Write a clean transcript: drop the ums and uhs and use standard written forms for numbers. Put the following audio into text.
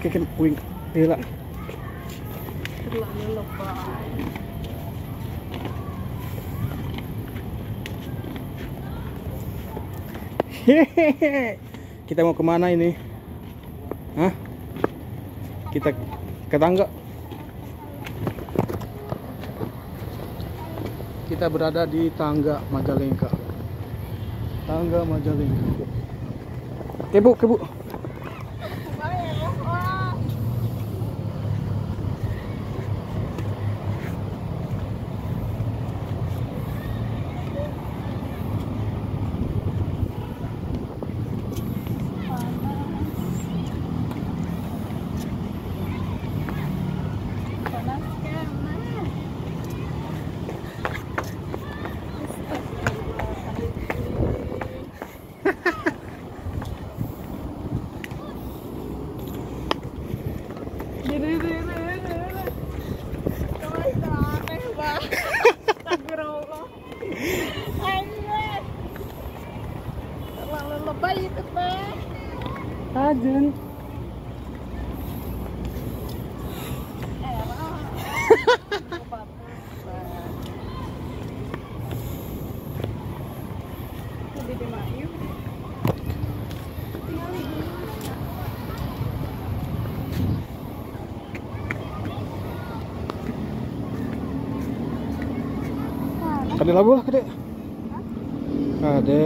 Kan wing gila. Terlalu lebay. Hehehe. Kita mau kemana ini? Hah? Kita ke Tangga. Kita berada di Tangga Majalengka. Tangga Majalengka. Kebu. Terlalu lebay itu teh. Ajun. Kade labu lah kade. Kade.